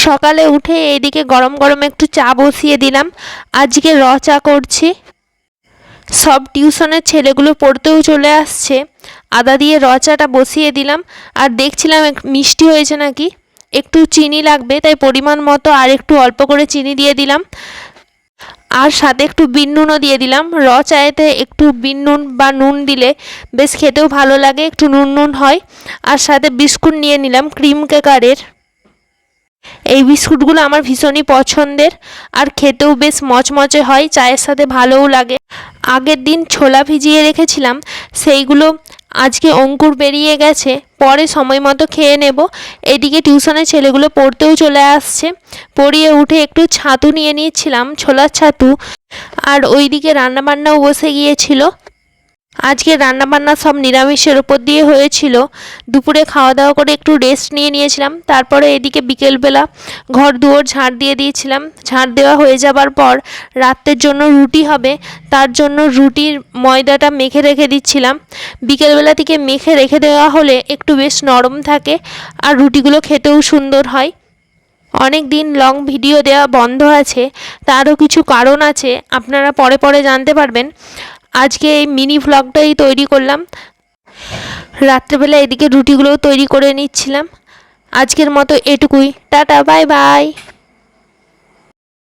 সকালে উঠে এইদিকে গরম গরম একটু চা বসিয়ে দিলাম। আজকে চা করছি। সব টিউশনের ছেলেগুলো পড়তেও চলে আসছে, আদা দিয়ে চাটা বসিয়ে দিলাম। আর দেখছিলাম মিষ্টি হয়েছে নাকি, একটু চিনি লাগবে, তাই পরিমাণ মতো আর একটু অল্প করে চিনি দিয়ে দিলাম। আর সাথে একটু বিন নুনও দিয়ে দিলাম। চায়েতে একটু বিন নুন বা নুন দিলে বেশ খেতেও ভালো লাগে, একটু নুন নুন হয়। আর সাথে বিস্কুট নিয়ে নিলাম ক্রিম কেকারের। এই বিস্কুটগুলো আমার ভীষণই পছন্দের, আর খেতেও বেশ মচমচে হয়, চায়ের সাথে ভালোও লাগে। আগের দিন ছোলা ভিজিয়ে রেখেছিলাম, সেইগুলো আজকে অঙ্কুর বেরিয়ে গেছে, পরে সময় মতো খেয়ে নেব। এদিকে টিউশনের ছেলেগুলো পড়তেও চলে আসছে, পড়িয়ে উঠে একটু ছাতু নিয়ে নিয়েছিলাম, ছোলার ছাতু। আর ওইদিকে রান্নাবান্নাও বসে গিয়েছিল। আজকে রান্নাবান্না সব নিরামিষের ওপর দিয়ে হয়েছিল। দুপুরে খাওয়া দাওয়া করে একটু রেস্ট নিয়েছিলাম। তারপরে এদিকে বিকেলবেলা ঘর দুয়ার ঝাড় দিয়ে দিয়েছিলাম। ঝাড় দেওয়া হয়ে যাবার পর রাতের জন্য রুটি হবে, তার জন্য রুটির ময়দাটা মেখে রেখে দিচ্ছিলাম। বিকেলবেলা থেকে মেখে রেখে দেওয়া হলে একটু বেশ নরম থাকে, আর রুটিগুলো খেতেও সুন্দর হয়। অনেক দিন লং ভিডিও দেওয়া বন্ধ আছে, তারও কিছু কারণ আছে, আপনারা পরে পরে জানতে পারবেন। আজকে এই মিনি ভ্লগটাই তৈরি করলাম। রাত্রেবেলা এদিকে রুটিগুলোও তৈরি করে নিচ্ছিলাম। আজকের মতো এটুকুই, টাটা, বাই বাই।